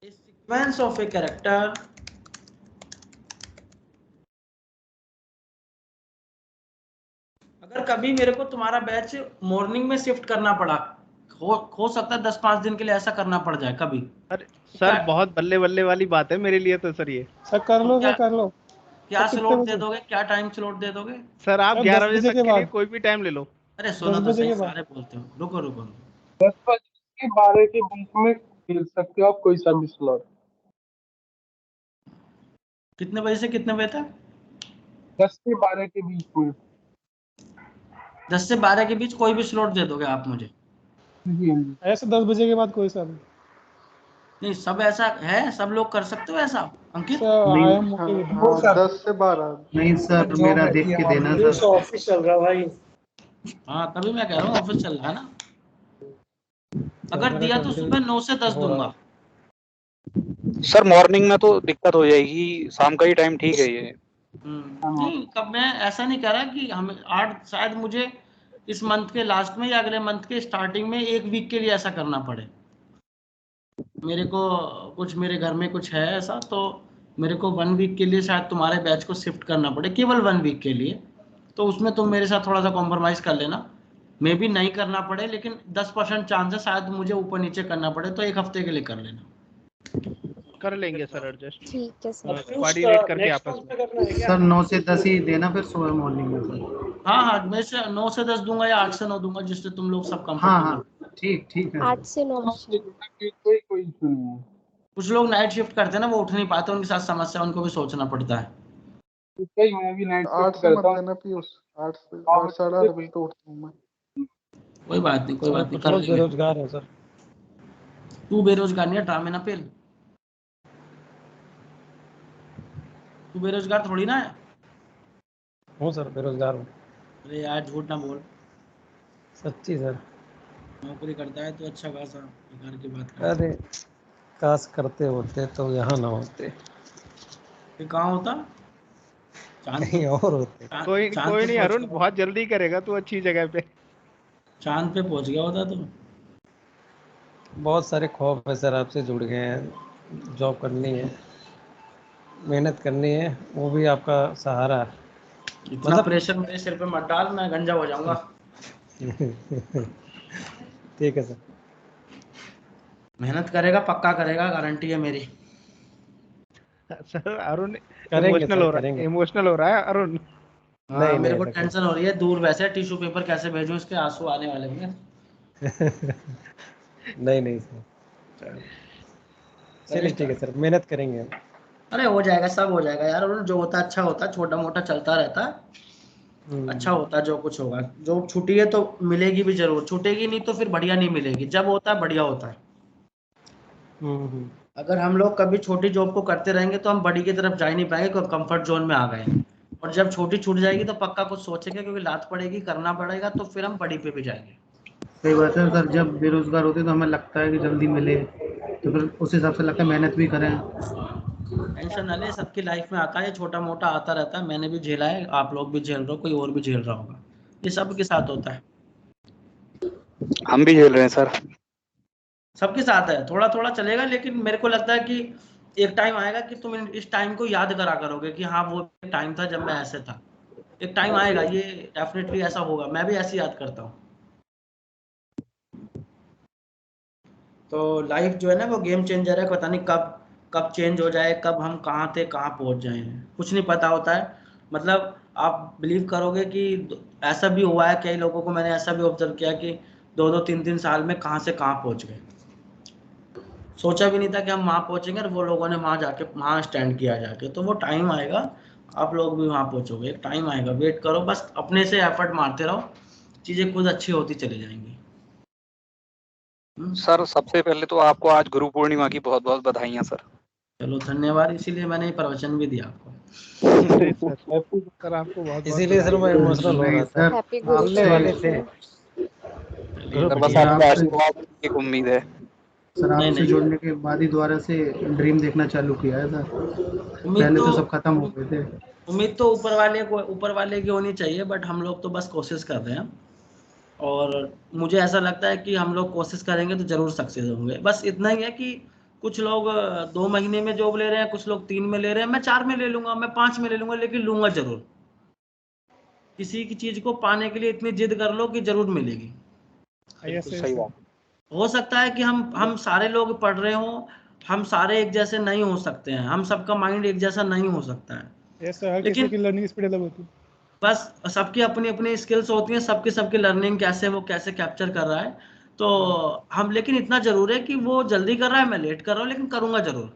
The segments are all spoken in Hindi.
sequence of a character अगर कभी मेरे को तुम्हारा बैच मॉर्निंग में शिफ्ट करना पड़ा, हो सकता है 10-5 दिन के लिए ऐसा करना पड़ जाए कभी। अरे सर बहुत बल्ले बल्ले वाली बात है मेरे लिए तो सर ये। सर कर लो, क्या, सर कर लो। क्या सर स्लॉट दे दोगे, क्या टाइम स्लॉट दे दोगे? सर आप सर 11 10 बजे बजे तक के के लिए बाद। कोई भी टाइम ले लो। अरे सुनो 10 तो बजे सही, के बाद। सारे बोलते हो, रुको रुको। 10 बजे से 12 के बीच में खेल सकते हो आप कोई सा भी स्लॉट। कितने बजे से कितने बजे तक? 10 से 12 के बीच में। 10 से 12 के बीच कोई भी स्लॉट दे दोगे आप मुझे? जी ऐसे 10 बजे के बाद कोई सा भी। नहीं, सब ऐसा है, सब लोग कर सकते हो ऐसा अंकित? सर नहीं, आई एम ओके विद हाँ, 10 से 12 नहीं सर, मेरा देख के देना सर। ऑफिस चल रहा भाई। हाँ तभी मैं कह रहा हूँ ऑफिस चल रहा है ना। अगर दिया तो सुबह 9 से 10 दूंगा। सर मॉर्निंग में तो दिक्कत हो जाएगी, शाम का ही टाइम ठीक है ये। नहीं, कब मैं ऐसा नहीं कह रहा कि हम 8, शायद मुझे इस मंथ के लास्ट में या अगले मंथ के स्टार्टिंग में 1 वीक के लिए ऐसा करना पड़े। मेरे को कुछ, मेरे घर में कुछ है ऐसा, तो मेरे को 1 वीक के लिए शायद तुम्हारे बैच को शिफ्ट करना पड़े, केवल 1 वीक के लिए। तो उसमें तुम मेरे साथ थोड़ा सा कॉम्प्रोमाइज़ कर लेना। मे भी नहीं करना पड़े, लेकिन 10% चांस है शायद मुझे ऊपर नीचे करना पड़े, तो 1 हफ्ते के लिए कर लेना। कर लेंगे सर एडजस्ट, ठीक है सर। कोऑर्डिनेट करके आपस में। सर 9 से 10 ही देना फिर सुबह मॉर्निंग में सर। हाँ, मैं से 9 से 10 दूंगा या 8 से 9 दूंगा, जिससे तुम लोग सब हाँ कंफर्टेबल। ठीक है। 8 से 9 कोई इशू नहीं है। कुछ लोग नाइट शिफ्ट करते हैं ना, वो उठ नहीं पाते, उनके साथ समस्या, उनको भी सोचना पड़ता है। मैं भी नाइट 8 शिफ्ट से मत करता हूँ। देना पीयूष, 8 से 8 साढ़े 8 बजे तो उठता हूँ मैं। कोई बात नहीं, कोई बात नहीं, कर लेंगे। बेरोजगार है सर। तू बेरोजगार नहीं है, ड्रामे ना पेल। तू बेरोजगार थोड़ी ना है। हूँ सर, बेरोजगार हूँ। अरे यार झूठ ना बोल, सच्ची सर। नौकरी करता है तो अच्छा खासा, बेकार की बात कर। अरे काश करते होते तो यहाँ ना होते। फिर कहाँ होता? कहीं और होते। कोई नहीं अरुण, बहुत जल्दी करेगा तू अच्छी जगह पे। चांद पे पहुंच गया होता तो। बहुत सारे खौफ है सर, आपसे जुड़ गए हैं। जॉब करनी है, मेहनत करनी है, वो भी आपका सहारा है। इतना प्रेशर मेरे सिर पे मत डाल, मैं गंजा हो जाऊंगा। ठीक है सर। मेहनत करेगा, पक्का करेगा, गारंटी है मेरी। सर अरुण करेंगे। इमोशनल हो रहा है अरुण। हाँ, मेरे को टेंशन हो रही है, दूर वैसे टिश्यू पेपर कैसे भेजूं, इसके आंसू आने वाले हैं। नहीं सर, चलिए ठीक है सर, मेहनत करेंगे। अरे हो जाएगा, सब हो जाएगा यार, जो होता है अच्छा होता है, छोटा मोटा चलता रहता है, अच्छा होता है जो कुछ होगा। जो छुट्टी है तो मिलेगी भी जरूर, छूटेगी नहीं तो फिर बढ़िया नहीं मिलेगी, जब होता है बढ़िया होता है। अगर हम लोग कभी छोटी जॉब को करते रहेंगे तो हम बड़ी की तरफ जा ही नहीं पाएंगे, क्योंकि कंफर्ट जोन में आ गए हैं। और जब छोटी छूट जाएगी तो पक्का कुछ सोचेंगे, क्योंकि लात पड़ेगी, करना पड़ेगा, तो फिर हम बड़ी पे भी जाएंगे। सही बात है सर, जब बेरोजगार होते तो हमें लगता है कि जल्दी मिले, तो फिर उस हिसाब से लगता है मेहनत भी करें। टेंशन ना ले, सबकी लाइफ में आता है, छोटा मोटा आता रहता है, मैंने भी झेला है, आप लोग भी झेल रहे हो, कोई और भी झेल रहा होगा, ये सबके साथ होता है। हम भी झेल रहे हैं सर। सबके साथ है, थोड़ा थोड़ा चलेगा, लेकिन मेरे को लगता है कि एक टाइम आएगा कि तुम इस टाइम को याद करा करोगे कि हाँ वो टाइम था जब मैं ऐसे था। एक टाइम आएगा, ये डेफिनेटली ऐसा होगा, मैं भी ऐसे याद करता हूँ। तो लाइफ जो है ना वो गेम चेंजर है, पता नहीं कब कब चेंज हो जाए, कब हम कहाँ थे कहाँ पहुँच जाए, कुछ नहीं पता होता है। मतलब आप बिलीव करोगे कि ऐसा भी हुआ है, कई लोगों को मैंने ऐसा भी ऑब्जर्व किया कि 2-2 3-3 साल में कहाँ से कहाँ पहुँच गए। सोचा भी नहीं था कि हम वहाँ पहुँचेंगे, और वो लोगों ने वहाँ जाके वहाँ स्टैंड किया जाके। तो वो टाइम आएगा, आप लोग भी वहाँ पहुँचोगे, एक टाइम आएगा, वेट करो, बस अपने से एफर्ट मारते रहो, चीज़ें खुद अच्छी होती चली जाएंगी। सर सबसे पहले तो आपको आज गुरु पूर्णिमा की बहुत बहुत बधाइयाँ सर। चलो धन्यवाद, इसीलिए मैंने ये प्रवचन भी दिया आपको। सर आपको बहुत इसीलिए सर मैं इमोशनल हो रहा था। हैप्पी गुरु बोलने वाले थे। सर बस आपका आशीर्वाद की उम्मीद है। सर आपसे नहीं। जुड़ने के बाद ही दोबारा से ड्रीम देखना चालू किया है सर, पहले तो सब खत्म हो गए थे। उम्मीद तो ऊपर वाले की होनी चाहिए, बट हम लोग तो बस कोशिश कर रहे हैं। और मुझे ऐसा लगता है कि हम लोग कोशिश करेंगे तो ज़रूर सक्सेस होंगे। बस इतना ही है कि कुछ लोग 2 महीने में जॉब ले रहे हैं, कुछ लोग 3 में ले रहे हैं, मैं 4 में ले लूँगा, मैं 5 में ले लूँगा, लेकिन लूँगा ज़रूर। किसी की चीज़ को पाने के लिए इतनी ज़िद कर लो कि ज़रूर मिलेगी। यस सही बात। हो सकता है कि हम सारे लोग पढ़ रहे हों, हम सारे एक जैसे नहीं हो सकते हैं, हम सबका माइंड एक जैसा नहीं हो सकता है, यस सर, हर किसी लेकिन की लर्निंग स्पीड अलग होती है। बस सबकी अपनी-अपनी स्किल्स होती हैं, सबकी लर्निंग कैसे कैप्चर कर रहा है। तो हम लेकिन इतना ज़रूर है कि वो जल्दी कर रहा है, मैं लेट कर रहा हूँ, लेकिन करूँगा ज़रूर।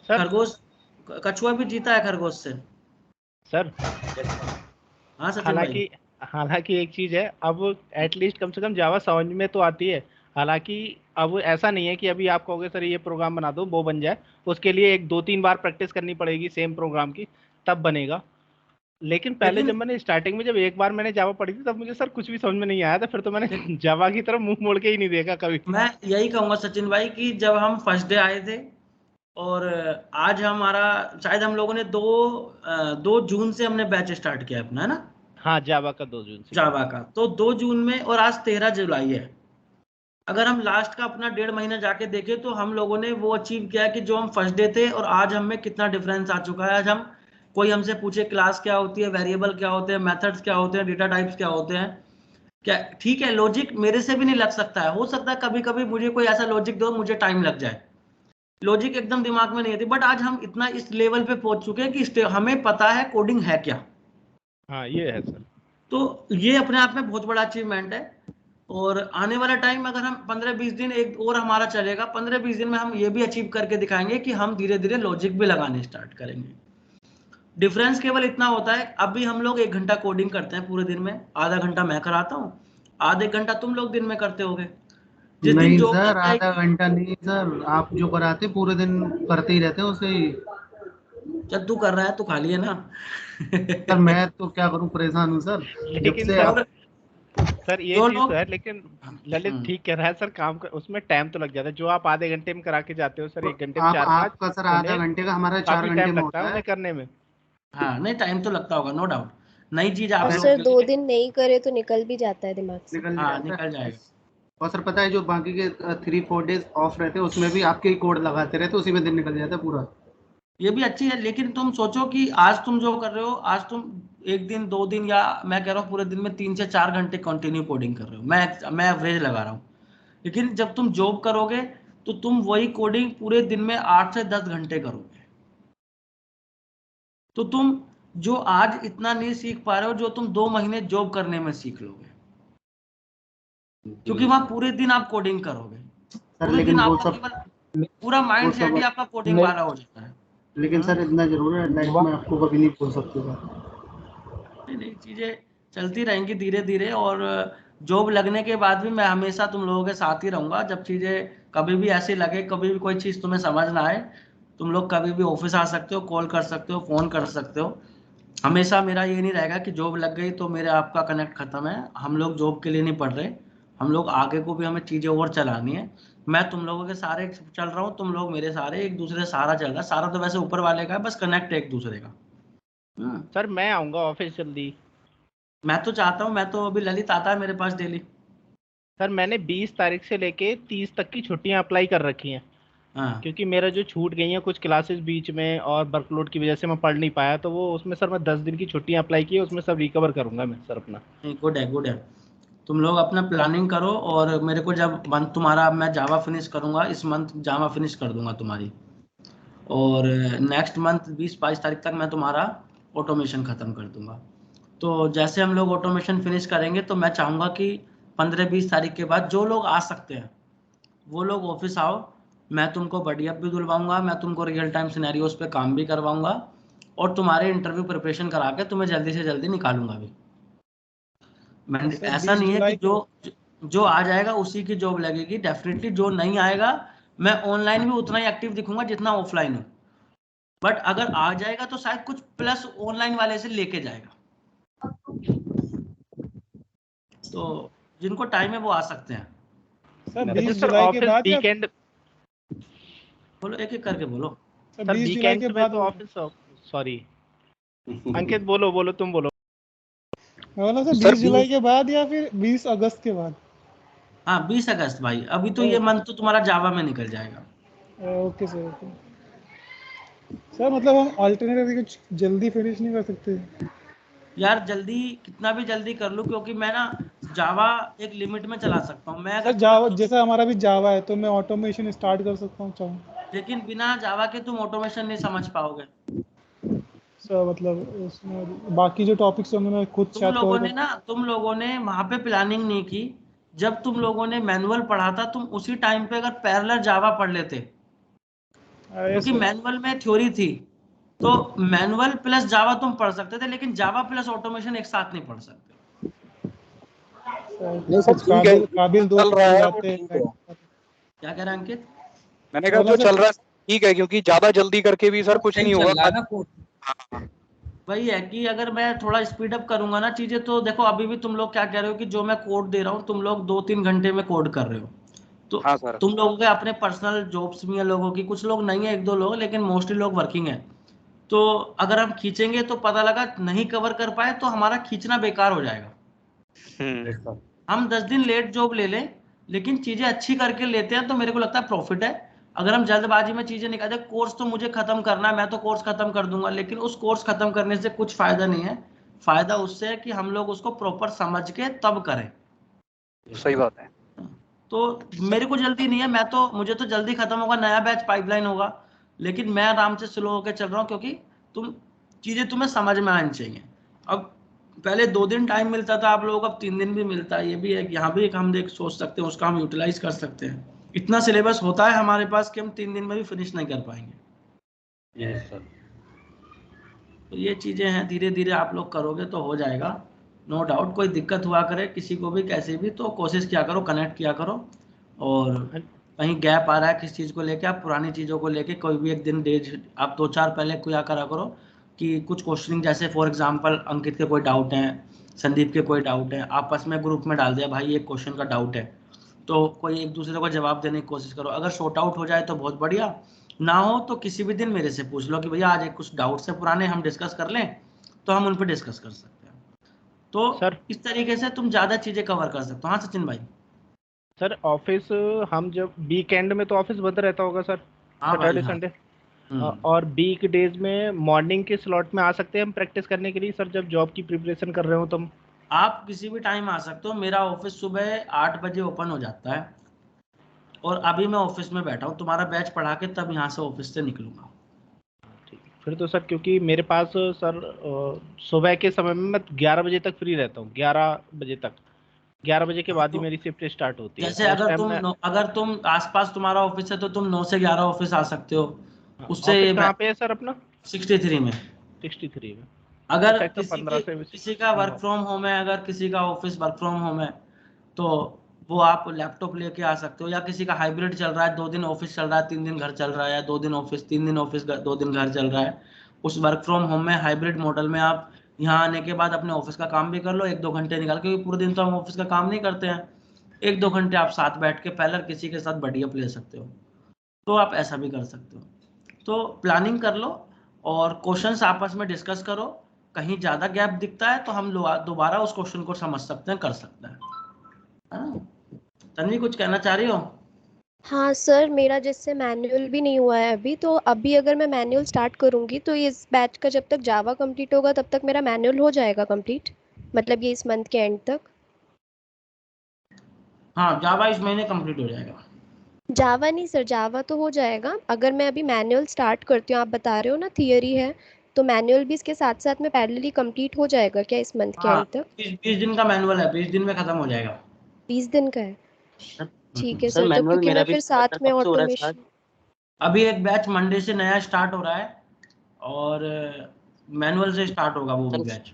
सर खरगोश कछुआ भी जीता है खरगोश से। सर हाँ सचिन भाई। हालांकि हालांकि एक चीज है, अब एटलीस्ट कम से कम जावा समझ में तो आती है। हालांकि अब ऐसा नहीं है कि अभी आप कहोगे सर ये प्रोग्राम बना दो वो बन जाए, उसके लिए 1 2 3 बार प्रैक्टिस करनी पड़ेगी सेम प्रोग्राम की, तब बनेगा। लेकिन पहले जब लेकिन मैंने स्टार्टिंग में जब एक बार मैंने जावा पढ़ी थी, तब मुझे सर कुछ भी समझ में नहीं आया था, फिर तो मैंने जावा की तरफ मुंह मोड़ के ही नहीं देखा कभी। मैं यही कहूँगा सचिन भाई कि जब हम फर्स्ट डे आए थे और आज हमारा शायद हम लोगों ने 2 जून से हमने बैच स्टार्ट किया अपना, है ना, हाँ, जावा का 2 जून से। जावा का। तो 2 जून में और आज 13 जुलाई है। अगर हम लास्ट का अपना 1.5 महीना जाके देखें तो हम लोगों ने वो अचीव किया है कि जो हम फर्स्ट डे थे और आज हम में कितना डिफरेंस आ चुका है। आज हम कोई हमसे पूछे क्लास क्या होती है, वेरिएबल क्या होते हैं, मेथड्स क्या होते हैं, डेटा टाइप्स क्या होते हैं, क्या ठीक है, लॉजिक मेरे से भी नहीं लग सकता है। हो सकता है कभी कभी मुझे कोई ऐसा लॉजिक दो, मुझे टाइम लग जाए, लॉजिक एकदम दिमाग में नहीं आती। बट आज हम इतना इस लेवल पे पहुंच चुके हैं कि हमें पता है कोडिंग है क्या। हाँ, ये है सर। तो ये अपने आप में बहुत बड़ा अचीवमेंट है। और आने वाला टाइम अगर हम 15-20 दिन एक और हमारा चलेगा, 15-20 दिन में हम ये भी अचीव करके दिखाएंगे कि हम धीरे धीरे लॉजिक भी लगाने स्टार्ट करेंगे। डिफरेंस केवल इतना होता है, अभी हम लोग 1 घंटा कोडिंग करते हैं पूरे दिन में, आधा घंटा मैं कराता हूँ, आधे घंटा तुम लोग दिन में करते होगे। जिस दिन नहीं जॉब सर, लग आधा जाएगी, घंटा नहीं सर, आप जो कराते पूरे दिन करते ही रहते हैं उसे ही। जब तू कर रहा है तो खाली है ना। सर मैं तो क्या करूं, परेशान हूं सर। जब लेकिन से सर, आप ये जो चीज तो लोग है, लेकिन ललित ठीक कह रहा है सर, काम का उसमें टाइम तो लग जाता है। जो आप आधे घंटे में करा के जाते हो सर, 1 घंटे में आप 4 5, आपका सर आधा उन्हें घंटे का, हमारा 4 काफी घंटे टाइम में लगता है होता है। उन्हें करने में। हाँ, नहीं टाइम तो लगता होगा, नो डाउट। नई चीज आप और लोग सर के 2 लिए। दिन नहीं करे तो निकल भी जाता है दिमाग से। निकल हाँ, जाता है। निकल जाएगा। और सर पता है, जो बाकी के 3-4 डेज ऑफ रहते हैं उसमें भी आपके ही कोड लगाते रहते हैं, उसी में दिन निकल जाता है पूरा। ये भी अच्छी है, लेकिन तुम सोचो कि आज तुम जो कर रहे हो, आज तुम 1 दिन 2 दिन, या मैं कह रहा हूँ पूरे दिन में 3 से 4 घंटे कंटिन्यू कोडिंग कर रहे हो, मैं एवरेज लगा रहा हूँ। लेकिन जब तुम जॉब करोगे तो तुम वही कोडिंग पूरे दिन में 8 से 10 घंटे करोगे। तो तुम जो आज इतना नहीं सीख पा रहे हो, जो तुम 2 महीने जॉब करने में सीख लोगे, क्योंकि वहां पूरे दिन आप कोडिंग करोगे। सर पूरे दिन लेकिन वो आपका सब केवल पूरा वो माइंड सेट ही सब आपका कोडिंग वाला हो जाता है। लेकिन सर इतना जरूर है, लाइफ में आपको कभी नहीं भूल सकते सर। नहीं, चीजें चलती रहेंगी धीरे धीरे। और जॉब लगने के बाद भी मैं हमेशा तुम लोगों के साथ ही रहूंगा। जब चीजें कभी भी ऐसी लगे, कभी भी कोई चीज तुम्हें समझ ना आए, तुम लोग कभी भी ऑफिस आ सकते हो, कॉल कर सकते हो, फोन कर सकते हो। हमेशा मेरा ये नहीं रहेगा कि जॉब लग गई तो मेरे आपका कनेक्ट खत्म है। हम लोग जॉब के लिए नहीं पढ़ रहे, हम लोग आगे को भी हमें चीजें और चलानी है। मैं तुम लोगों के सारे चल रहा हूँ, तुम लोग मेरे सारे, एक दूसरे से सहारा चल रहा है। सारा तो वैसे ऊपर वाले का है, बस कनेक्ट है एक दूसरे का। सर मैं आऊंगा ऑफिस जल्दी। मैं तो चाहता हूँ, मैं तो अभी ललित आता है मेरे पास डेली। सर मैंने 20 तारीख से लेके 30 तक की छुट्टियां अप्लाई कर रखी हैं, हाँ, क्योंकि मेरा जो छूट गई हैं कुछ क्लासेस बीच में और वर्कलोड की वजह से मैं पढ़ नहीं पाया, तो वो उसमें सर मैं 10 दिन की छुट्टियां अप्लाई की है, उसमें सब रिकवर करूंगा मैं सर अपना। नहीं, गुड है, गुड है। तुम लोग अपना प्लानिंग करो, और मेरे को जब मंथ तुम्हारा, मैं जावा फिनिश करूंगा, इस मंथ जावा फिनिश कर दूंगा तुम्हारी, और नेक्स्ट मंथ 20-22 तारीख तक मैं तुम्हारा ऑटोमेशन ख़त्म कर दूंगा। तो जैसे हम लोग ऑटोमेशन फिनिश करेंगे तो मैं चाहूँगा कि 15-20 तारीख के बाद जो लोग आ सकते हैं वो लोग ऑफिस आओ। मैं तुमको बढ़िया भी दिलवाऊंगा, मैं तुमको रियल टाइम सिनेरियोज पे काम भी करवाऊंगा, और तुम्हारे इंटरव्यू प्रिपरेशन करा के तुम्हें जल्दी से जल्दी निकालूंगा भी। मैं सर ऐसा 20 नहीं है कि जुलाई जो को जो आ जाएगा उसी की जॉब लगेगी, डेफिनेटली। जो नहीं आएगा, मैं ऑनलाइन भी उतना ही एक्टिव दिखूंगा जितना ऑफलाइन हूँ। बट अगर आ जाएगा तो शायद कुछ प्लस ऑनलाइन वाले से लेके जाएगा। तो जिनको टाइम है वो आ सकते हैं। सर अच्छा 20 सर, जुलाई के ऑफिस बाद या वीकेंड, बोलो, एक एक करके बोलो। सर सर 20 जुलाई के वीकेंड्स में बाद तो ऑफिस, सॉरी अंकित बोलो बोलो तुम बोलो। मतलब सर सर 20 जुलाई के बाद या फिर 20 अगस्त के बाद? हाँ 20 अगस्त भाई, अभी तो ये मंथ तो तुम्हारा जावा में निकल जाएगा। Okay sir, okay sir. मतलब हम ऑल्टरनेटिव कुछ जल्दी फिनिश नहीं कर सकते? यार जल्दी कितना भी जल्दी कर लूँ, क्योंकि मैं ना जावा एक लिमिट में चला सकता हूँ मैं, सर अगर तुम्हें जावा जैसा हमारा भी जावा है तो मैं ऑटोमेशन स्टार्ट कर सकता हूँ चाहूँ? लेकिन बिना जावा के तुम ऑटोमेशन नहीं समझ पाओगे। सर मतलब उसमें बाकी जो टॉपिक्स होंगे मैं खुद शायद कवर कर। तुम लोगों ने वहां पे प्लानिंग नहीं की। जब तुम लोगों ने मैनुअल पढ़ा था, तुम उसी टाइम पे अगर पैरेलल जावा पढ़ लेते, अरे क्योंकि सर, मैनुअल में थ्योरी थी, तो मैनुअल प्लस जावा तुम पढ़ सकते थे, लेकिन जावा प्लस ऑटोमेशन एक साथ नहीं पढ़ सकते। नहीं सर कुछ ठीक है, काबिल काबिल चल दोस्त रहा मिल है वो जाते ठीक हैं। है। क्या कह रहे हैं अंकित? मैंने तो कहा बोला जो सर चल रहा है ठीक है, क्योंकि ज्यादा जल्दी करके भी सर कुछ नहीं होगा। हाँ, वही है कि अगर मैं थोड़ा स्पीड अप करूंगा ना चीजें, तो देखो अभी भी तुम लोग क्या कह रहे हो कि जो मैं कोड दे रहा हूँ तुम लोग 2-3 घंटे में कोड कर रहे हो, तो हाँ सर। तुम लोगों के अपने पर्सनल जॉब्स भी हैं लोगों की, कुछ लोग नहीं है, 1-2 लोग, लेकिन मोस्टली लोग वर्किंग है। तो अगर हम खींचेंगे तो पता लगा नहीं कवर कर पाए तो हमारा खींचना बेकार हो जाएगा। हम 10 दिन लेट जॉब ले लें, लेकिन चीजें अच्छी करके लेते हैं तो मेरे को लगता है प्रॉफिट है। अगर हम जल्दबाजी में चीजें निकालते, कोर्स तो मुझे खत्म करना है, मैं तो कोर्स खत्म कर दूंगा, लेकिन उस कोर्स खत्म करने से कुछ फायदा नहीं है। फायदा उससे है कि हम लोग उसको प्रॉपर समझ के तब करें। सही बात है। तो मेरे को जल्दी नहीं है, मुझे तो जल्दी खत्म होगा, नया बैच पाइपलाइन होगा, लेकिन मैं आराम से स्लो होकर चल रहा हूँ, क्योंकि चीजें तुम्हें समझ में आनी चाहिए। अब पहले 2 दिन टाइम मिलता था आप लोगों को, अब 3 दिन भी मिलता है, ये भी है कि यहाँ भी एक हम देख सोच सकते हैं, उसका हम यूटिलाइज कर सकते हैं। इतना सिलेबस होता है हमारे पास कि हम 3 दिन में भी फिनिश नहीं कर पाएंगे। Yes sir. तो ये चीजें हैं, धीरे धीरे आप लोग करोगे तो हो जाएगा, नो डाउट। कोई दिक्कत हुआ करे किसी को भी कैसे भी, तो कोशिश किया करो, कनेक्ट किया करो, और कहीं गैप आ रहा है किस चीज़ को लेके, आप पुरानी चीज़ों को लेके कोई भी एक दिन डेज आप 2-4 पहले किया करा करो, कि कुछ क्वेश्चनिंग, जैसे फॉर एग्जांपल अंकित के कोई डाउट है, संदीप के कोई डाउट है, आपस में ग्रुप में डाल दिया भाई एक क्वेश्चन का डाउट है, तो कोई एक दूसरे को जवाब देने की कोशिश करो। अगर शॉर्ट आउट हो जाए तो बहुत बढ़िया, ना हो तो किसी भी दिन मेरे से पूछ लो कि भैया आज एक कुछ डाउट्स है पुराने, हम डिस्कस कर लें, तो हम उन पर डिस्कस कर सकते हैं। तो सर इस तरीके से तुम ज़्यादा चीज़ें कवर कर सकते हो। हाँ सचिन भाई। सर ऑफिस हम जब वीकेंड में तो ऑफिस बंद रहता होगा सर, हाँ भाई सैटरडे हाँ। संडे, और वीक डेज में मॉर्निंग के स्लॉट में आ सकते हैं हम प्रैक्टिस करने के लिए सर, जब जॉब की प्रिपरेशन कर रहे हो तुम? आप किसी भी टाइम आ सकते हो, मेरा ऑफिस सुबह 8 बजे ओपन हो जाता है, और अभी मैं ऑफिस में बैठा हूँ, तुम्हारा बैच पढ़ा के तब यहाँ से ऑफिस से निकलूंगा। ठीक है फिर तो सर, क्योंकि मेरे पास सर सुबह के समय में मैं 11 बजे तक फ्री रहता हूँ, 11 बजे तक, 11 बजे के हाँ, बाद ही तो मेरी शिफ्ट स्टार्ट होती है, जैसे तो उस टाइम में। अगर तुम आसपास तुम्हारा ऑफिस है तो तुम 9 से 11 ऑफिस आ सकते हो। उससे ऑफिस कहाँ पे है सर अपना? 63 में। 63 में। अगर अच्छा अच्छा, 15 से किसी का वर्क फ्रॉम होम है, अगर किसी का ऑफिस वर्क फ्रॉम होम है, तो वो आप लैपटॉप लेके आ सकते हो, या किसी का हाइब्रिड चल रहा है, 2 दिन ऑफिस चल रहा है 3 दिन घर चल रहा है, या 2 दिन ऑफिस 3 दिन ऑफिस 2 दिन घर चल रहा है, उस वर्क फ्रॉम होम में हाइब्रिड मॉडल में आप यहाँ आने के बाद अपने ऑफिस का काम भी कर लो 1-2 घंटे निकाल, क्योंकि पूरे दिन तो हम ऑफिस का काम नहीं करते हैं, 1-2 घंटे आप साथ बैठ के पहले किसी के साथ बढ़िया ले सकते हो, तो आप ऐसा भी कर सकते हो। तो प्लानिंग कर लो और क्वेश्चंस आपस में डिस्कस करो, कहीं ज़्यादा गैप दिखता है तो हम दोबारा उस क्वेश्चन को समझ सकते हैं, कर सकते हैं। हाँ? तन्वी कुछ कहना चाह रही हो? हाँ सर, मेरा जिससे मैनुअल भी नहीं हुआ है अभी, तो अभी अगर मैं मैनुअल स्टार्ट करूँगी तो इस बैच का जब तक जावा कंप्लीट होगा तब तक मेरा मैनुअल हो जाएगा कंप्लीट, मतलब ये इस मंथ के एंड तक? हाँ जावा इस महीने कंप्लीट हो जाएगा। जावा नहीं सर, जावा तो हो जाएगा, अगर मैं अभी मैनुअल स्टार्ट करती हूँ, आप बता रहे हो ना थियरी है, तो मैनुअल भी इसके साथ साथ में पैरेलली कंप्लीट हो जाएगा क्या इस मंथ के हाँ एंड तक? 20 दिन का मैनुअल है, 20 दिन में खत्म हो जाएगा। 20 दिन का है? ठीक है सर सर, तो मैनुअल क्योंकि मेरा मैं भी फिर सर साथ में कब से हो रहा है स्टार्ट? ऑटोमेशन। अभी एक बैच मंडे से नया स्टार्ट हो रहा है, और मैनुअल से स्टार्ट होगा वो भी बैच।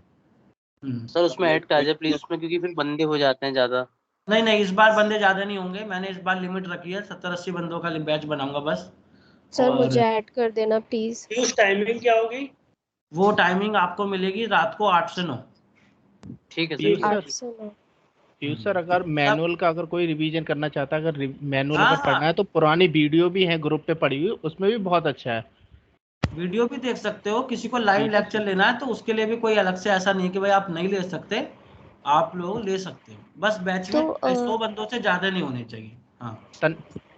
सर उसमें ऐड कर दीजिए प्लीज उसमें, क्योंकि फिर बंदे हो जाते हैं ज्यादा। नहीं नहीं, इस बार बंदे ज़्यादा नहीं होंगे, मैंने इस बार लिमिट रखी है, 70-80 बंदों का बैच बनाऊंगा बस। सर और मुझे ऐड कर देना प्लीज। उस टाइमिंग क्या होगी? वो टाइमिंग आपको मिलेगी रात को 8 से 9। ठीक है पीयूष सर। सर, 8 से 9? पीयूष सर अगर मैनुअल का अगर कोई रिवीजन करना चाहता है, अगर मैनुअल हाँ अगर पढ़ना है, हाँ, तो पुरानी वीडियो भी है ग्रुप पे पड़ी हुई, उसमें भी बहुत अच्छा है। वीडियो भी देख सकते हो, किसी को लाइव ठीक है लेक्चर लेना है तो उसके लिए भी कोई अलग से ऐसा नहीं कि भाई आप नहीं ले सकते, आप लोग ले सकते हो। बस बैच में तो 100 बंदों से ज्यादा नहीं होने चाहिए। हाँ तन्वी,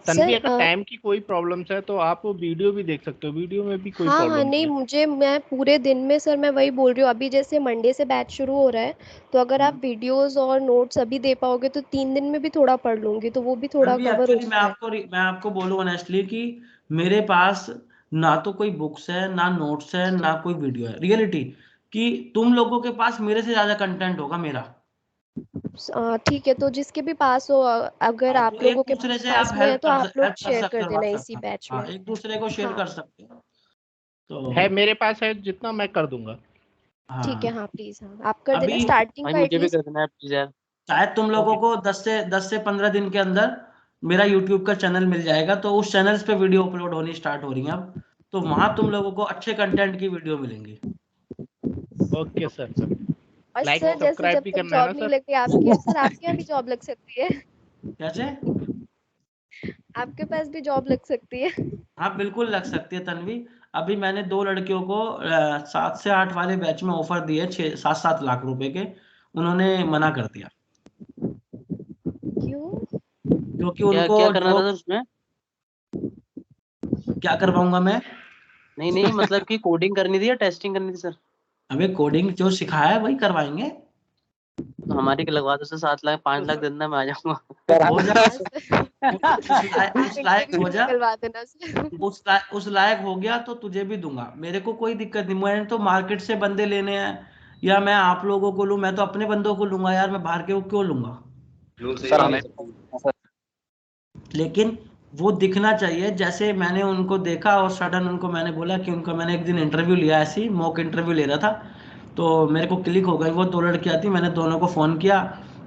सर अगर टाइम की कोई प्रॉब्लम्स है तो आप वीडियो भी देख सकते हो, वीडियो में भी कोई हाँ हाँ, प्रॉब्लम नहीं नहीं है। मैं पूरे दिन में सर, मैं वही बोल रही हूँ, अभी जैसे मंडे से बैच शुरू हो रहा है, तो अगर आप वीडियोस और नोट्स अभी दे पाओगे तो 3 दिन में भी थोड़ा पढ़ लूंगी, तो वो भी थोड़ा तन्वी, कवर हो एक्चुअली जाए। मैं आपको बोलूँ ऑनेस्टली कि मेरे पास ना तो कोई बुक्स है, ना नोट्स है, ना कोई वीडियो है। रियलिटी कि तुम लोगों के पास मेरे से ज्यादा कंटेंट होगा मेरा। ठीक है, तो जिसके भी पास हो, अगर हाँ, तो आप एक लोगों के दूसरे से आप पास में है तो आप लोग हेल्प कर शेयर सकते कर हो देना व्हाट्सएप इसी पर। बैच हाँ, में। एक दूसरे को शेयर हाँ कर सकते हो। तो है मेरे पास है, जितना मैं कर दूंगा। ठीक है, हाँ, हाँ प्लीज़, हाँ आप कर देना अभी स्टार्टिंग भाई का मुझे भी एटलीस्ट। कर देना है प्लीज यार। शायद तुम लोगों ओके। को 10 से 15 दिन के अंदर मेरा यूट्यूब का चैनल मिल जाएगा। तो उस चैनल्स पे वीडियो अपलोड होनी स्टार्ट हो रही है अब। तो वहां तुम लोगों को अच्छे कंटेंट की वीडियो मिलेंगी। Okay sir. और लाइक सर जैसे सब्सक्राइब जब भी तक करना है जॉब ना नहीं सर। लगती आपके, सर आपके यहाँ भी जॉब लग सकती है। कैसे? आपके पास भी जॉब लग सकती है। हाँ, बिल्कुल लग सकती है तन्वी। अभी मैंने 2 लड़कियों को 7 से 8 वाले बैच में ऑफर दिए 6-7 लाख रुपए के। उन्होंने मना कर दिया क्यों? क्योंकि क्या उनको क्या करना जो था सर उसमें? क्या करवाऊंगा मैं। नहीं नहीं, मतलब कि कोडिंग करनी थी या टेस्टिंग करनी थी सर? हमें कोडिंग जो सिखाया है वही करवाएंगे। तो हमारी के लगवा दो सर, 7 लाख 5 लाख सर देना, मैं आ जाऊंगा। हो जा, हाँ सर, उस लायक इंटरव्यू हो भी जा, निकलवा देना सर। उस लायक हो गया तो तुझे भी दूंगा। मेरे को कोई दिक्कत नहीं। मैंने तो मार्केट से बंदे लेने हैं, या मैं आप लोगों को लूं। मैं तो अपने बंदों को लूंगा यार, मैं बाहर के को क्यों लूंगा। सर हमें सर लेकिन वो दिखना चाहिए। जैसे मैंने उनको देखा और सडन उनको मैंने बोला कि उनका मैंने एक दिन इंटरव्यू लिया, ऐसी मॉक इंटरव्यू ले रहा था, तो मेरे को क्लिक हो गई। वो 2 लड़कियां थी, मैंने दोनों को फ़ोन किया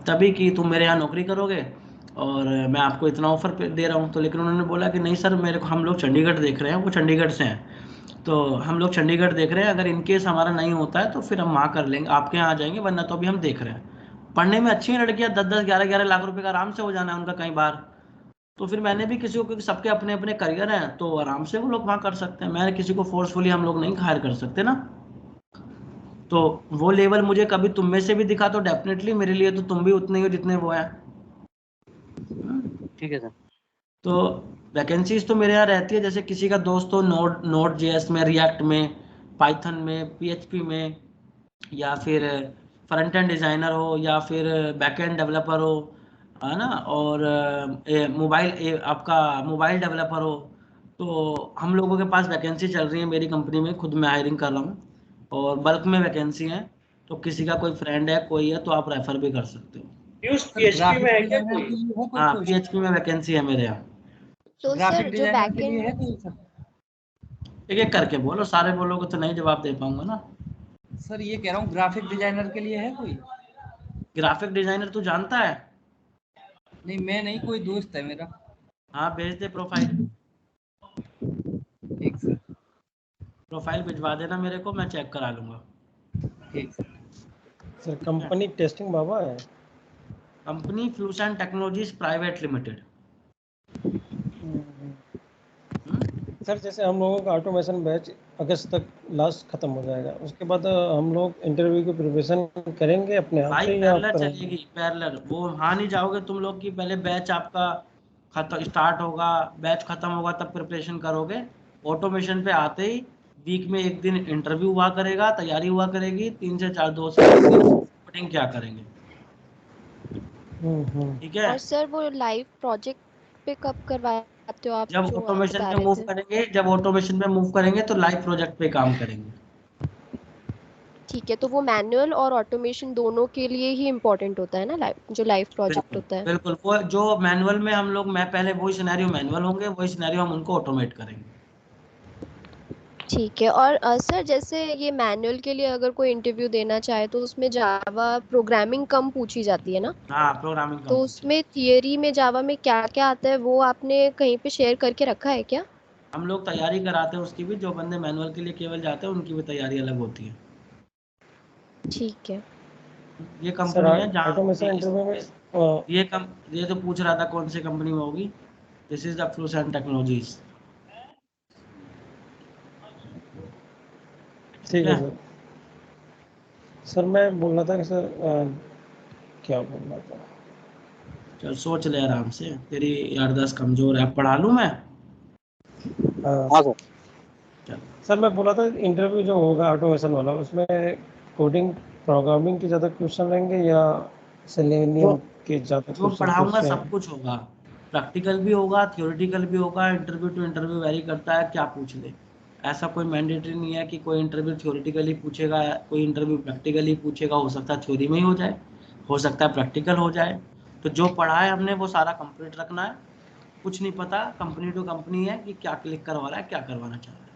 तभी कि तुम मेरे यहाँ नौकरी करोगे और मैं आपको इतना ऑफर दे रहा हूँ। तो लेकिन उन्होंने बोला कि नहीं सर, मेरे को हम लोग चंडीगढ़ देख रहे हैं। वो चंडीगढ़ से हैं, तो हम लोग चंडीगढ़ देख रहे हैं। अगर इनकेस हमारा नहीं होता है तो फिर हम वहाँ कर लेंगे, आपके यहाँ आ जाएंगे, वरना तो अभी हम देख रहे हैं। पढ़ने में अच्छी हैं लड़कियाँ, 10-10 11-11 लाख रुपए का आराम से हो जाना है उनका कहीं बार। तो फिर मैंने भी किसी को, क्योंकि सबके अपने अपने करियर हैं, तो आराम से वो लोग वहाँ कर सकते हैं। मैं किसी को फोर्सफुली हम लोग नहीं हायर कर सकते ना। तो वो लेवल मुझे कभी तुम में से भी दिखा तो डेफिनेटली मेरे लिए तो तुम भी उतने ही हो जितने वो हैं। ठीक है सर। तो वैकेंसीज तो मेरे यहाँ रहती है। जैसे किसी का दोस्त हो नोड जेएस में, रिएक्ट में, पाइथन में, पीएचपी में, या फिर फ्रंट एंड डिज़ाइनर हो, या फिर बैक एंड डेवलपर हो, है ना, और आपका मोबाइल डेवलपर हो, तो हम लोगों के पास वैकेंसी चल रही है। मेरी कंपनी में खुद मैं हायरिंग कर रहा हूँ और बल्क में वैकेंसी है। तो किसी का कोई फ्रेंड है, कोई है, तो आप रेफर भी कर सकते हो। पीएचपी में है क्या कोई? हाँ, पीएचपी में वैकेंसी है मेरे यहाँ। तो ग्राफिक सर जो डिजाइनर के लिए बैकएंड, है कोई सर? एक एक करके बोलो, सारे बोलोगे तो नहीं जवाब दे पाऊंगा ना। सर ये कह रहा हूँ, ग्राफिक डिजाइनर के लिए है कोई? ग्राफिक डिजाइनर तू जानता है? नहीं मैं नहीं, कोई दोस्त है मेरा। हाँ, भेज दे प्रोफाइल। ठीक सर। प्रोफाइल भिजवा देना मेरे को, मैं चेक करा लूंगा। ठीक सर। सर कंपनी टेस्टिंग बाबा है। Company Flucent technologies private limited. Sir जैसे हम लोगों का ऑटोमेशन बैच अगस्त तक लास्ट खत्म हो जाएगा, उसके बाद हम लोग इंटरव्यू की प्रिपरेशन करेंगे अपने आप भाई से या आप पैरेलल करेंगे? चलेगी, पैरेलल। वो हाँ नहीं जाओगे तुम लोग कि पहले बैच आपका खत्म स्टार्ट होगा, बैच खत्म होगा तब प्रिपरेशन करोगे। ऑटोमेशन पे आते ही वीक में एक दिन इंटरव्यू हुआ करेगा, तैयारी हुआ करेगी, 3 से 4 2 से 3 दिन कोडिंग क्या करेंगे। ठीक है। और सर वो लाइव प्रोजेक्ट पे कब करवाते हो आप, जब जो आप ऑटोमेशन बता पे रहे मूव थे? करेंगे, तो लाइव प्रोजेक्ट पे काम करेंगे। ठीक है, तो वो मैनुअल और ऑटोमेशन दोनों के लिए ही इम्पोर्टेंट होता है ना, लाइव जो लाइव प्रोजेक्ट बिल्कुल होता है? बिल्कुल। वो जो मैनुअल में हम लोग, मैं पहले वही सिनेरियो मैनुअल होंगे, वही सिनेरियो हम उनको ऑटोमेट करेंगे। ठीक है। और सर जैसे ये मैनुअल के लिए अगर कोई इंटरव्यू देना चाहे तो उसमें जावा प्रोग्रामिंग कम पूछी जाती है ना? हाँ, प्रोग्रामिंग कम तो पूछे। उसमें थियरी में जावा में क्या क्या आता है, वो आपने कहीं पे शेयर करके रखा है क्या? हम लोग तैयारी कराते हैं उसकी भी। जो बंदे मैनुअल के लिए केवल जाते हैं उनकी भी तैयारी अलग होती है। ठीक है। ये सर कंपनी है जहाँ ऑटोमेशन इंटरव्यू में ये तो पूछ रहा था कौन सी कंपनी में होगी। This is the Flucent technologies. ठीक ठीक है है। सर। सर मैं बोल रहा था कि सर क्या बोलना था? चल सोच ले आराम से, तेरी याददाश्त कमजोर है, पढ़ा लूं मैं? हाँ सर, मैं बोला था इंटरव्यू जो होगा ऑटोमेशन वाला, उसमें कोडिंग प्रोग्रामिंग के ज़्यादा क्वेश्चन रहेंगे या सेलेनियम के ज़्यादा जो क्वेश्चन पढ़ाऊंगा पूछे सब हैं? कुछ होगा, प्रैक्टिकल भी होगा, थियोरेटिकल भी होगा, इंटरव्यू टू इंटरव्यू वेरी करता है क्या पूछ ले। ऐसा कोई मैंडेटरी नहीं है कि कोई इंटरव्यू थियोरेटिकली पूछेगा, कोई इंटरव्यू प्रैक्टिकली पूछेगा। हो सकता है थ्योरी में ही हो जाए, हो सकता है प्रैक्टिकल हो जाए। तो जो पढ़ा है हमने वो सारा कंप्लीट रखना है। कुछ नहीं पता, कंपनी टू कंपनी है कि क्या क्लिक करवा रहा है, क्या करवाना चाह रहा है।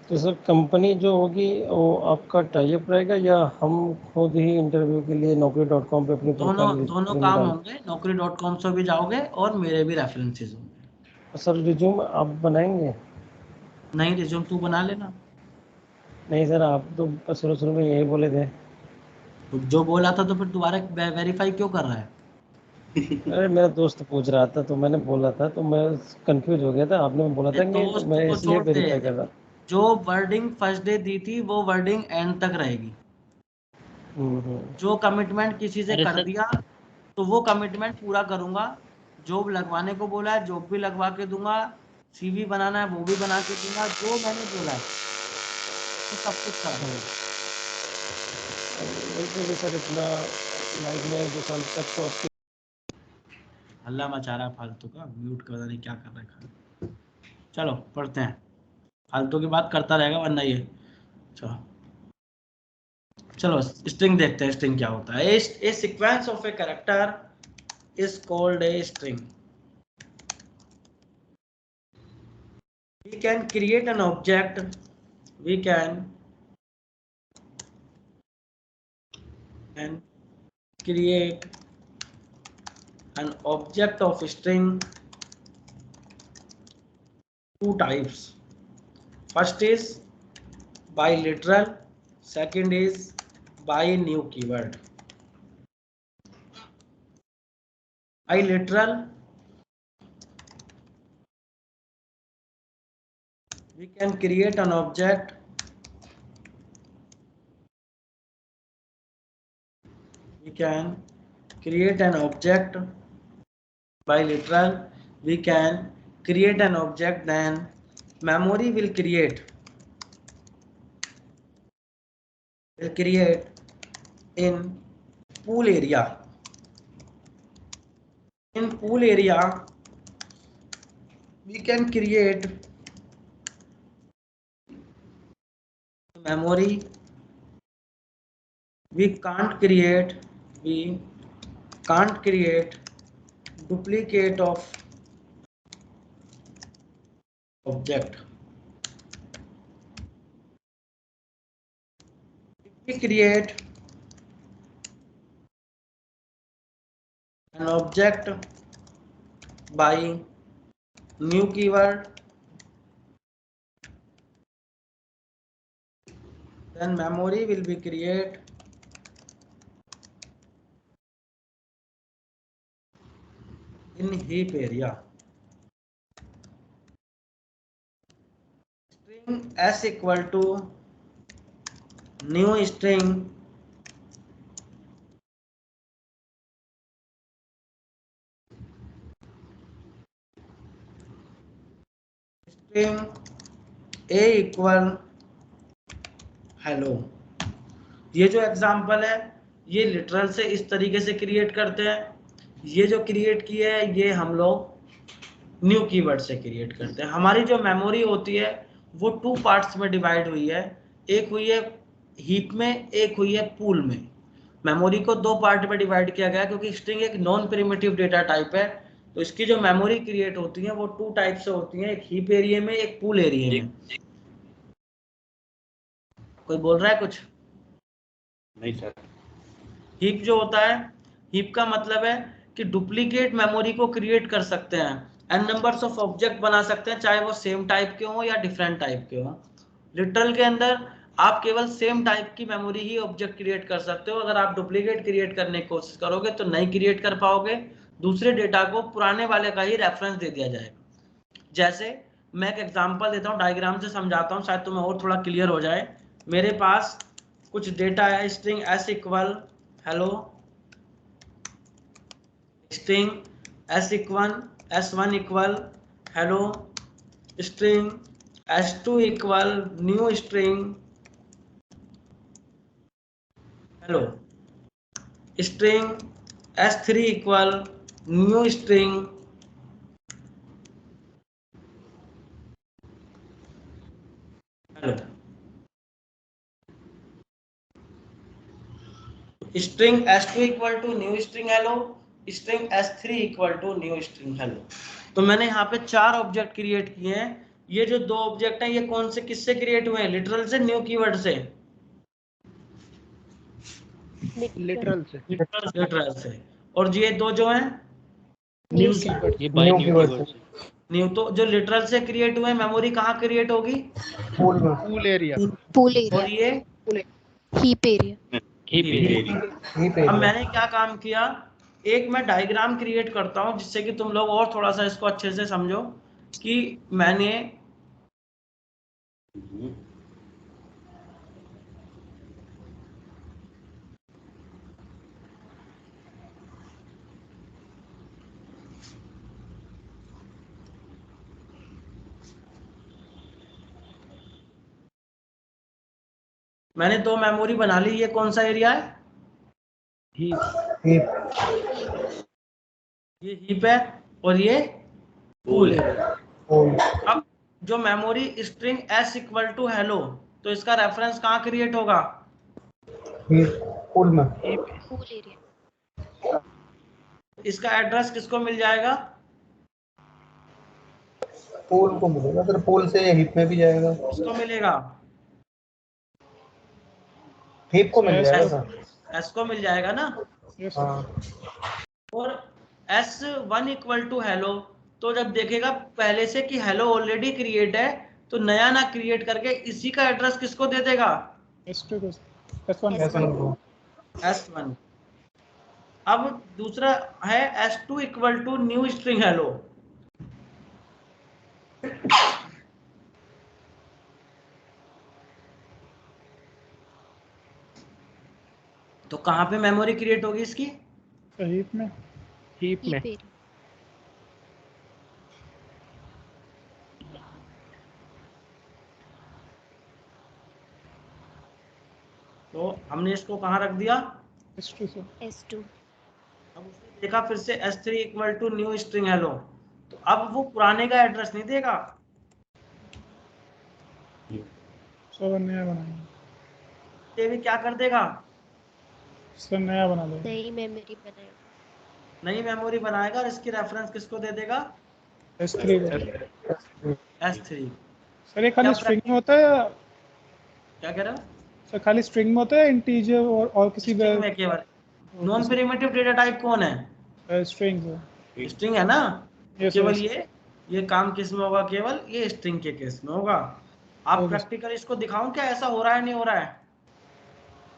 तो सर कंपनी जो होगी वो आपका टाइप रहेगा या हम खुद ही इंटरव्यू के लिए naukri.com पे अपनी प्रोफाइल दोनों रिज्यूम काम डाल? होंगे, naukri.com से भी जाओगे और मेरे भी रेफरेंसेस होंगे। सर रिज्यूम आप बनाएंगे? नहीं, रिज्यूम तू बना लेना। नहीं सर, आप तो शुरू में यही बोले थे। तो जो बोला था तो फिर दोबारा वेरीफाई क्यों कर रहा है? अरे मेरा दोस्त पूछ रहा था तो मैंने बोला था, तो मैं कंफ्यूज हो गया था। आपने बोला था कि दोस्त मैं को इसलिए छोड़ दे, वेरीफाई कर रहा। जो वर्डिंग फर्स्ट डे दी थी वो वर्डिंग एंड तक रहेगी। जो कमिटमेंट किसी से अरे कर सर दिया तो वो कमिटमेंट पूरा करूंगा। जॉब लगवाने को बोला है जॉब भी लगवा के दूंगा, सीवी बनाना है वो भी बना के दूंगा, जो मैंने बोला है तो सब कुछ करूंगा। सर इतना लाइफ में 2 साल तक तो आपकी हल्ला मचा रहा है फालतू का, म्यूट कर, पता नहीं क्या कर रहा है खाली। चलो पढ़ते हैं, फालतू की बात करता रहेगा वरना ये। चलो चलो स्ट्रिंग देखते हैं, स्ट्रिंग क्या होता है। A sequence of a character is called a string. We can create an object, we can create an object of string two types. First is by literal, second is by new keyword. By literal we can create an object by literal, we can create an object, then memory will create in pool area. In pool area we can create memory, we can't create duplicate of object. If we create an object by new keyword, then memory will be created in heap area. String s equal to new string a equal hello। ये जो एग्जांपल है ये लिटरल से इस तरीके से क्रिएट करते हैं। ये जो क्रिएट किया है ये हम लोग न्यू कीवर्ड से क्रिएट करते हैं। हमारी जो मेमोरी होती है वो 2 पार्ट्स में डिवाइड हुई है, एक हुई है हीप में, एक हुई है पूल में। मेमोरी को 2 पार्ट में डिवाइड किया गया क्योंकि स्ट्रिंग एक नॉन प्रिमिटिव डेटा टाइप है। तो इसकी जो मेमोरी क्रिएट होती है वो 2 टाइप से होती है, एक हीप एरिया में, एक पूल एरिया में। कोई बोल रहा है कुछ? नहीं सर। हीप जो होता है, हीप का मतलब है कि डुप्लीकेट मेमोरी को क्रिएट कर सकते हैं, एन नंबर्स ऑफ ऑब्जेक्ट बना सकते हैं, चाहे वो सेम टाइप के हो या डिफरेंट टाइप के हो। लिटरल के अंदर आप केवल सेम टाइप की मेमोरी ही ऑब्जेक्ट क्रिएट कर सकते हो। अगर आप डुप्लीकेट क्रिएट करने की कोशिश करोगे तो नहीं क्रिएट कर पाओगे, दूसरे डेटा को पुराने वाले का ही रेफरेंस दे दिया जाएगा। जैसे मैं एक एग्जांपल देता हूँ, डायग्राम से समझाता हूँ, शायद तुम्हें और थोड़ा क्लियर हो जाए। मेरे पास कुछ डेटा है, string s equal hello string s1 equal hello, string s2 equal new string hello, string s3 equal new string hello, string s2 equal to new string hello, string s3 equal to new string hello. तो मैंने यहाँ पे 4 ऑब्जेक्ट क्रिएट किए हैं। ये जो 2 ऑब्जेक्ट हैं ये कौन से किससे क्रिएट हुए हैं? लिटरल से, न्यू कीवर्ड से? लिटरल से। और ये 2 जो हैं न्यू ये बाय न्यू कीवर्ड से। न्यू। तो जो लिटरल से क्रिएट हुए मेमोरी कहाँ क्रिएट होगी? Pool area. पूल और एरिया, ये हीप एरिया। अब मैंने क्या काम किया, एक मैं डायग्राम क्रिएट करता हूं जिससे कि तुम लोग और थोड़ा सा इसको अच्छे से समझो कि मैंने मैंने 2 मेमोरी बना ली। ये कौन सा एरिया है? ये हीप है और ये पूल है। अब जो memory string s equal to hello, तो इसका रेफरेंस कहाँ क्रिएट होगा? Pool area. इसका एड्रेस किसको मिल जाएगा? पूल को मिलेगा, फिर पूल से हिप में भी जाएगा। किसको मिलेगा? हिप को मिल जाएगा। s को मिल जाएगा ना। हाँ। और s1 इक्वल टू हेलो, तो जब देखेगा पहले से कि हेलो ऑलरेडी क्रिएट है, तो नया ना क्रिएट करके इसी का एड्रेस किसको दे देगा? S1। अब दूसरा है s2 equal to new string hello. तो कहाँ पे मेमोरी क्रिएट होगी इसकी? हीप में। तो हमने इसको कहाँ रख दिया? S2। अब उसने देखा फिर से s3 equal to new string hello, तो अब वो पुराने का एड्रेस नहीं देगा, सर नया बनाएंगे। ये भी क्या कर देगा? सर नया बना देंगे। नई मेमोरी बनाएगा। नई मेमोरी बनाएगा और इसकी रेफरेंस किसको दे देगा? S3 S3। सर ये खाली स्ट्रिंग में होता है या क्या कह रहे हो? सर खाली स्ट्रिंग में होता है इंटीजर और किसी स्ट्रिंग में केवल। नॉन प्रिमिटिव डेटा टाइप कौन है? स्ट्रिंग स्ट्रिंग है ना। Yes, केवल yes. ये काम किस में होगा? केवल ये स्ट्रिंग के केस में होगा। आप Okay. प्रैक्टिकल इसको दिखाऊं क्या ऐसा हो रहा है नहीं हो रहा है?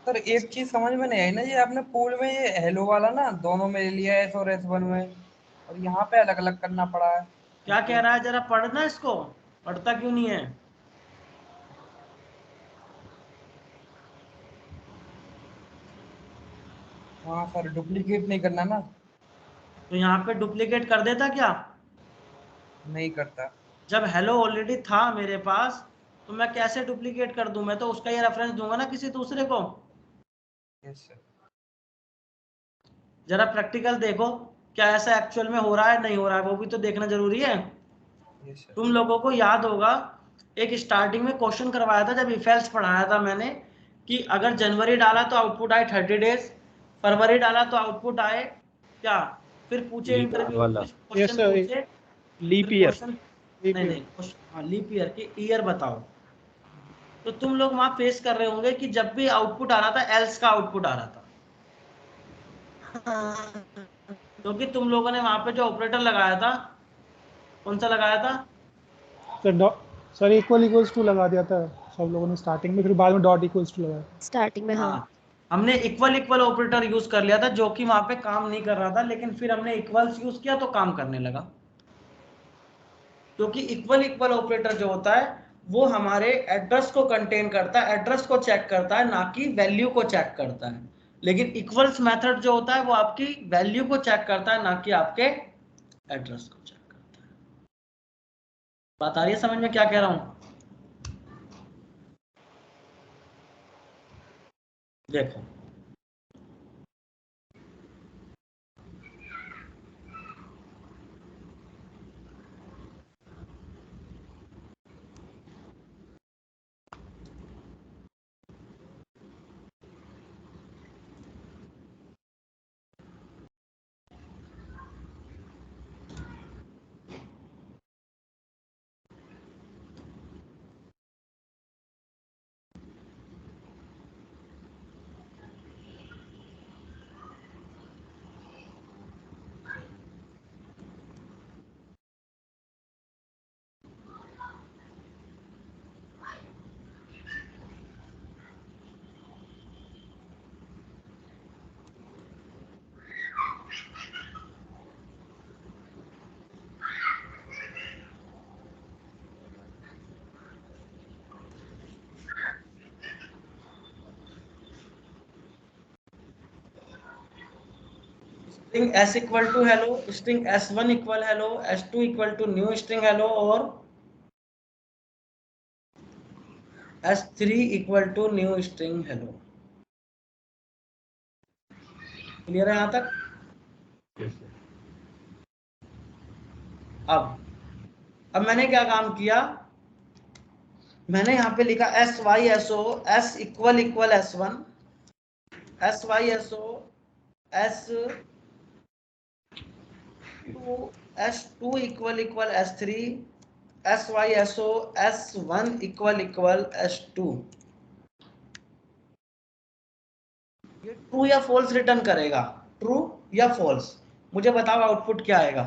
सर एक चीज समझ में नहीं आई ना, ये आपने पूल में ये हेलो वाला ना दोनों में ले लिया है, S और S1 में, और यहाँ पे अलग अलग करना पड़ा है। क्या कह रहा है? जरा पढ़ना इसको, पढ़ता क्यों नहीं है? हाँ सर, डुप्लीकेट नहीं करना ना। तो यहाँ पे डुप्लीकेट कर देता क्या? नहीं करता। जब हेलो ऑलरेडी था मेरे पास, तो मैं कैसे डुप्लीकेट कर दूं? मैं तो उसका ही रेफरेंस दूंगा ना किसी दूसरे को। Yes sir. जरा प्रैक्टिकल देखो, क्या ऐसा एक्चुअल में हो रहा है नहीं हो रहा है, वो भी तो देखना जरूरी है। Yes sir. तुम लोगों को याद होगा एक स्टार्टिंग में क्वेश्चन करवाया था जब इफ एल्स पढ़ाया था मैंने, कि अगर जनवरी डाला तो आउटपुट आए 30 डेज, फरवरी डाला तो आउटपुट आए क्या? फिर पूछे इंटरव्यू क्वेश्चन पूछे लीप ईयर। नहीं हाँ, लीप ईयर के ईयर बताओ। तो तुम लोग वहां फेस कर रहे होंगे कि जब भी आउटपुट आ रहा था एल्स का आउटपुट आ रहा था, क्योंकि तुम लोगों ने वहां पे जो ऑपरेटर लगाया था, कौन सा लगाया था? सर इक्वल इक्वल्स टू लगा दिया था सब लोगों ने स्टार्टिंग में, फिर बाद में डॉट इक्वल्स टू लगाया स्टार्टिंग में। हाँ, हमने इक्वल ऑपरेटर यूज कर लिया था जो कि वहां पे काम नहीं कर रहा था, लेकिन फिर हमने इक्वल्स यूज किया तो काम करने लगा। क्योंकि इक्वल ऑपरेटर जो होता है वो हमारे एड्रेस को कंटेन करता है, एड्रेस को चेक करता है, ना कि वैल्यू को चेक करता है। लेकिन इक्वल्स मेथड जो होता है वो आपकी वैल्यू को चेक करता है, ना कि आपके एड्रेस को चेक करता है। बात आ रही है समझ में क्या कह रहा हूं? देखो string s equal to hello, string s1 equal hello, s2 equal to new string hello और s3 equal to new string hello. Clear है यहां तक? अब मैंने क्या काम किया, मैंने यहाँ पे लिखा S Y S O S equal equal s1, S Y S O s2 equal equal s3, S Y S O s1 equal equal s2। ये ट्रू या फॉल्स रिटर्न करेगा, ट्रू या फॉल्स। मुझे बताओ आउटपुट क्या आएगा?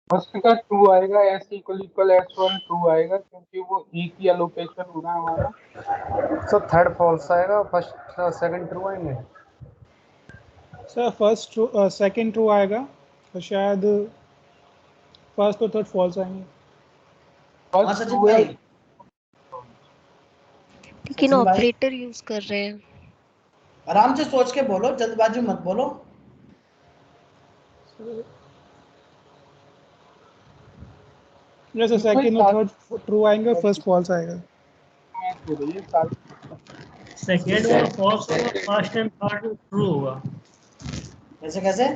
फर्स्ट का ट्रू आएगा, S equal equal s1 true आएगा क्योंकि वो एक ही एलोकेशन हो रहा है हमारा। सर थर्ड फॉल्स आएगा, फर्स्ट सेकंड ट्रू आएंगे। Sir first true second true आएगा और शायद फर्स्ट और थर्ड फॉल्स आएंगे। हाँ सचिन भाई, लेकिन सचिन भाई ऑपरेटर यूज कर रहे हैं। आराम से सोच के बोलो, जल्दबाजी मत बोलो। जैसे सेकंड और थर्ड ट्रू आएंगे और फर्स्ट फॉल्स आएगा। सेकेंड और फॉल्स होगा, फर्स्ट एंड थर्ड ट्रू होगा। कैसे कैसे?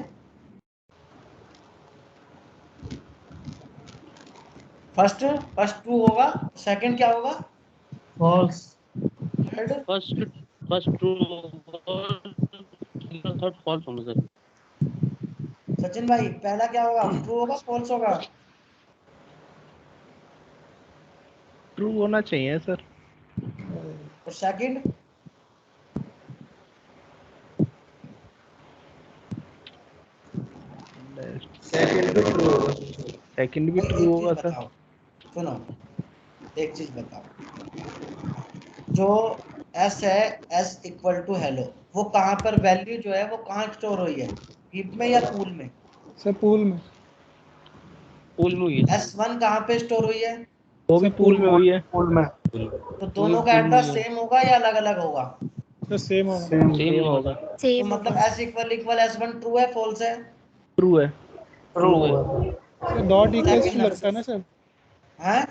फर्स्ट ट्रू होगा, सेकंड क्या होगा? False. Third first true third false होंगे सर। सचिन भाई पहला क्या होगा, ट्रू होगा फॉल्स होगा? ट्रू होना चाहिए सर। और सेकंड? सेकंड भी ट्रू होगा सर। सुनो एक चीज बताओ, जो s है s इक्वल टू हेलो, वो कहाँ पर वैल्यू जो है वो कहाँ स्टोर हुई है, हीप में या पूल में? सर पूल में। पूल में हुई है। s1 कहाँ पे स्टोर हुई है? वो भी पूल में हुई है। पूल में। तो दोनों का एड्रेस सेम होगा या अलग अलग होगा? सर सेम होगा। सेम होगा। तो सेम मतलब होगा। s equal equal s1 true है फॉल्स है? ट्रू है। ट्रू है। सर डॉट इक्वल्स Second लगता है ना सर? हैं?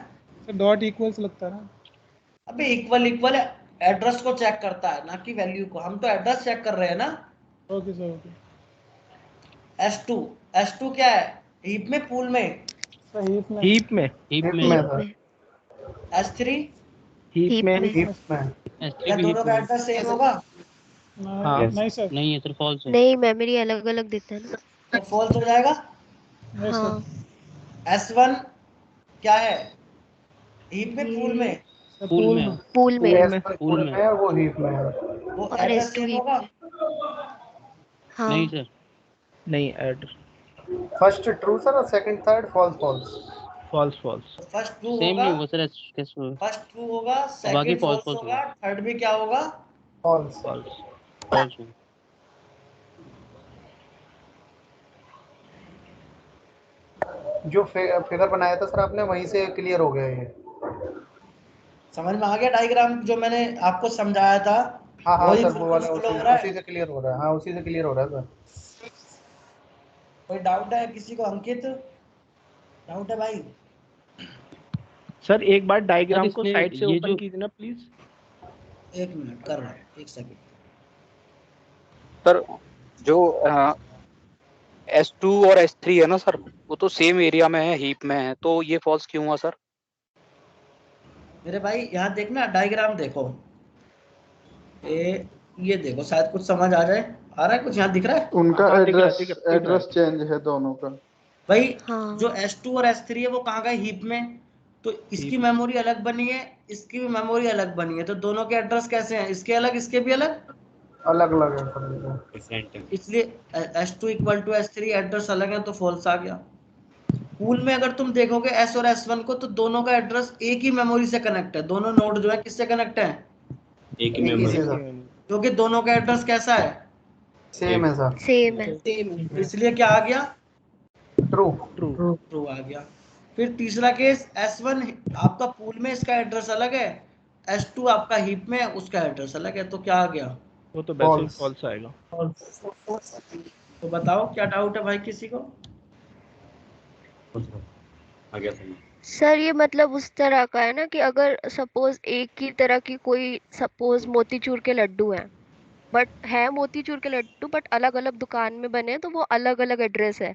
सर डॉट इक्वल्स लगता है ना? अबे इक्वल इक्वल एड्रेस को चेक करता है, ना कि वैल्यू को। हम तो एड्रेस चेक कर रहे हैं ना। Okay sir okay. s2 क्या है, हीप में पूल में? सर हीप में। हीप में। हीप में। हीप में। s3 हीप हीप में। में। हीप में। S3 क्या भी दोनों हीप का में। एड्रेस सेम होगा? हाँ। नहीं सर। नहीं है सर, फॉल्स है। नहीं, मेमोरी अलग अलग देता है ना। तो फॉल्स हो जाएगा। नहीं सर। हाँ। s1 क्या है, हीप में पूल ये में? सर पूल पूल में। में। पूल में। पूल में। पूल में है, वो हीप में है। वो और एड्रेस S2 सेम हीप होगा? में। नहीं हाँ। सर। नहीं ऐड। फर्स्ट ट्रू सर और second third false false. False false. First true same होगा, नहीं होगा सर, कैसे होगा? फर्स्ट ट्रू होगा, बाकी सेकंड फॉल्स फॉल्स फॉल्स होगा, होगा। थर्ड भी क्या होगा? फॉल्स। फॉल्स। फॉल्स होगा। जो फिगर बनाया था सर आपने, वहीं से क्लियर हो गया ये। समझ में आ गया डायग्राम जो मैंने आपको समझाया था? हाँ हाँ वही सर, वो वाला फॉलो हो रहा उसी है? से क्लियर हो रहा है। हाँ उसी से क्लियर हो रहा है सर। कोई डाउट है किसी को? अंकित, डाउट है भाई? सर एक बार सर डायग्राम को इसमें साइड से ये ओपन जो कीजिए ना प्लीज। एक मिनट कर रहा हूँ, एक सेकंड। सर जो S2 और S3 है ना सर, वो तो सेम एरिया में है, हीप में है, तो ये फॉल्स क्यों हुआ सर? मेरे भाई यहाँ देखना, डायग्राम देखो। ये देखो, शायद कुछ समझ आ जाए। आ रहा है कुछ? यहाँ दिख रहा है? उनका हाँ दिख रहा है, एड्रेस दिख रहा है। एड्रेस चेंज है दोनों का। भाई हाँ जो S2 और S3 है वो कहाँ गए? हीप में। तो इसकी Heap। मेमोरी अलग बनी है, इसकी भी मेमोरी अलग बनी है, तो दोनों के एड्रेस कैसे हैं? इसके अलग, इसके भी अलग। अलग अलग है सर। इसलिए S2 equal to S3 address अलग है, तो फॉल्स आ गया। पूल में अगर तुम देखोगे S और S1 को, तो दोनों का एड्रेस एक ही मेमोरी से कनेक्ट है। दोनों नोड जो है किससे कनेक्ट है? एक ही एक ही मेमोरी। से सर। क्योंकि दोनों का एड्रेस कैसा है? सेम है सर। सेम है। इसलिए क्या आ गया? ट्रू। ट्रू। ट्रू आ गया। फिर तीसरा केस, S1 आपका पूल में, इसका एड्रेस अलग है। S2 आपका हीप में है, उसका एड्रेस अलग है, तो क्या आ गया? वो तो वैसे ही फॉल्स आएगा। तो बताओ क्या डाउट है भाई किसी को? आ गया समझ। सर ये मतलब उस तरह का है ना कि अगर सपोज एक ही तरह की कोई सपोज मोतीचूर के लड्डू हैं, बट है मोतीचूर के लड्डू बट अलग अलग दुकान में बने हैं, तो वो अलग अलग एड्रेस है,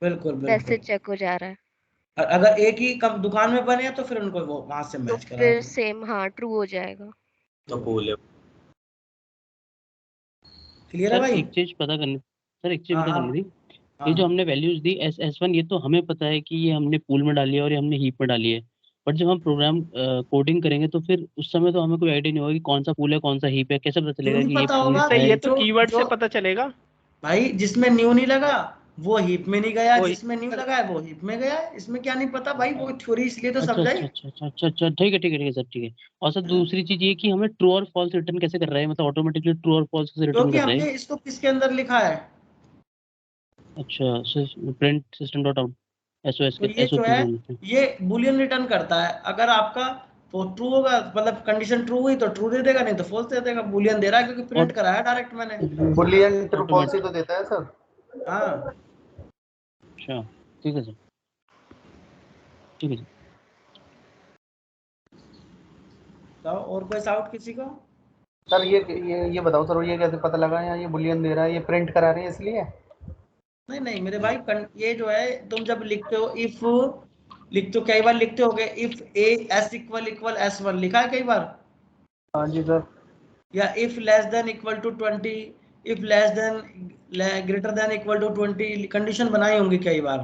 बिल्कुल वैसे बिल्कुल। चेक हो जा रहा है। अगर एक ही दुकान में बने हैं तो फिर उनको वो वहां से तो मैच करा फिर दो। सेम, हाँ ट्रू हो जाएगा। तो पूल है। क्लियर है सर भाई? एक चीज पता करनी सर एक चीज हाँ पता हाँ करनी थी। हाँ। ये जो हमने वैल्यूज दी S1, ये तो हमें पता है कि ये हमने पूल में डाली है और ये हमने हीप में डाली है। बट जब हम प्रोग्राम कोडिंग करेंगे तो फिर उस समय तो हमें कोई आइडिया नहीं होगा कि कौन सा पूल है कौन सा हीप है, कैसे पता क्यों चलेगा नहीं कि ये पता पूल होगा? नहीं है? ये तो जो कीवर्ड जो से पता चलेगा। भाई जिसमें न्यू नहीं लगा वो हीप में नहीं गया, वो जिसमें न्यू लगा है वो हीप में गया है। इसमें क्या नहीं पता भाई? वो थ्योरी इसलिए तो अच्छा समझाई। अच्छा अच्छा अच्छा अच्छा अच्छा, ठीक है ठीक है ठीक है सर, ठीक है। और सर दूसरी चीज ये कि हमें ट्रू और फॉल्स रिटर्न कैसे कर रहा है, मतलब ऑटोमेटिकली ट्रू और फॉल्स कैसे रिटर्न क्योंकि कर रहा है? हमने इसको किसके अंदर लिखा है? अच्छा sir, print system dot out SOS तो के ये जो एसओपी है, बोल रहे हैं। ये बुलियन रिटर्न करता है। अगर आपका वो ट्रू होगा, मतलब कंडीशन ट्रू हुई तो ट्रू दे देगा, नहीं तो फॉल्स दे देगा। बुलियन दे रहा है क्योंकि प्रिंट और कराया डायरेक्ट मैंने। बुलियन ट्रू फॉल्स ही ऑटोमेटिक। तो देता है सर। हाँ। अच्छा ठीक है सर, ठीक है सर। तो और कोई डाउट किसी को? सर ये बताओ सर, ये कैसे पता लगा यहाँ ये बुलियन दे रहा है, ये प्रिंट करा रहे हैं इसलिए? नहीं नहीं मेरे भाई, ये जो है तुम जब लिखते हो, इफ लिखते हो, कई बार लिखते होगे if A S equal equal S1, लिखा है कई बार। हाँ जी सर। या if less than equal to 20, if less than greater than equal to 20, condition बनाई होंगी कई बार।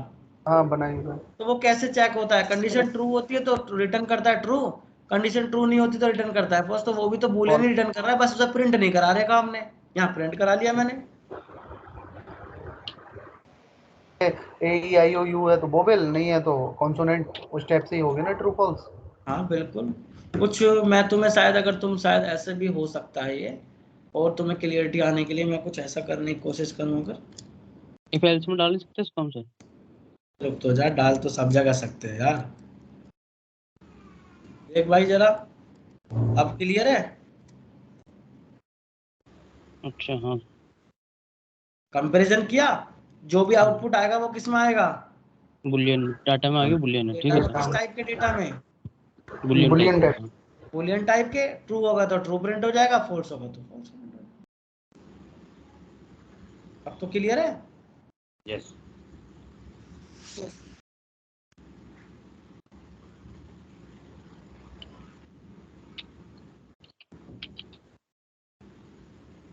हाँ बनाइए सर। तो वो कैसे चेक होता है? कंडीशन ट्रू होती है तो रिटर्न करता है ट्रू, कंडीशन ट्रू नहीं होती तो रिटर्न करता है फॉल्स। तो वो भी तो बूलियन ही रिटर्न कर रहा है, बस उसे प्रिंट नहीं करा रहे काम ने। यहाँ प्रिंट करा लिया मैंने। ए ई आई ओ यू है तो वोवेल, नहीं है तो कॉन्सोनेंट, उस टाइप से ही होगे ना ट्रू फॉल्स। हाँ बिल्कुल। कुछ मैं तुम्हें शायद, अगर तुम शायद ऐसे भी हो सकता है ये, और तुम्हें क्लियरिटी आने के लिए मैं कुछ ऐसा करने की कोशिश करूँगा। इफ एल्स में डाल नहीं सकते इसको हम सर? रुक तो जा, डाल तो सब जगह सकते हैं यार। एक भाई जरा, अब क्लियर है? अच्छा हाँ। कंपैरिजन किया, जो भी आउटपुट आएगा वो किस में आएगा? बुलियन डाटा में आ गया, बुलियन है, ठीक डेटा है में, सर। किस टाइप के डेटा में? बुलियन टाइप बुलियन का, टाइप। हाँ। बूलियन टाइप के। ट्रू होगा तो ट्रू प्रिंट हो जाएगा, फॉल्स होगा तो फॉल्स प्रिंट हो जाएगा। अब तो क्लियर है? यस।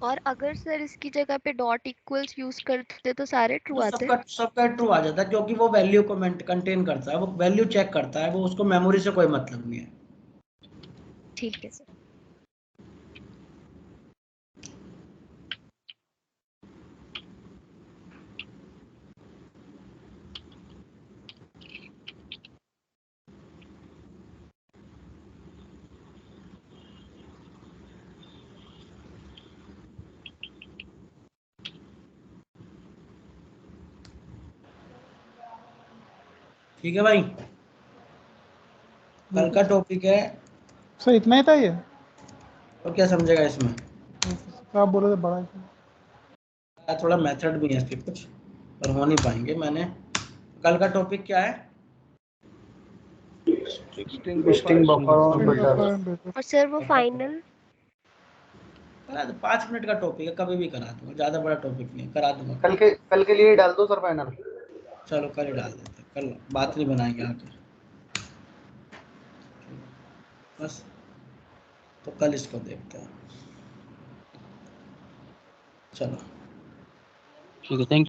और अगर सर इसकी जगह पे डॉट इक्वल्स यूज करते तो सारे ट्रू तो आते? सबका ट्रू आ जाता है, क्योंकि वो वैल्यू को कंटेन करता है, वो वैल्यू चेक करता है, वो उसको मेमोरी से कोई मतलब नहीं है। ठीक है सर। ठीक है भाई। कल का टॉपिक है सर इतना ही था ये? तो क्या समझेगा इसमें? आप बोल रहे थे बड़ा है। थोड़ा मेथड भी है इसके कुछ, पर हो नहीं पाएंगे। मैंने कल का टॉपिक क्या है? Distinct buffer और builder। और सर वो फाइनल करा दो, 5 मिनट का टॉपिक है, कभी भी करा दूंगा, ज़्यादा बड़ा टॉपिक नहीं है, करा दूंगा। कल के लिए डाल दो सर फाइनल। चलो कल ही डाल देते हैं, कल बात नहीं बनाएंगे आके बस। तो कल इसको देखते हैं। चलो ठीक है, थैंक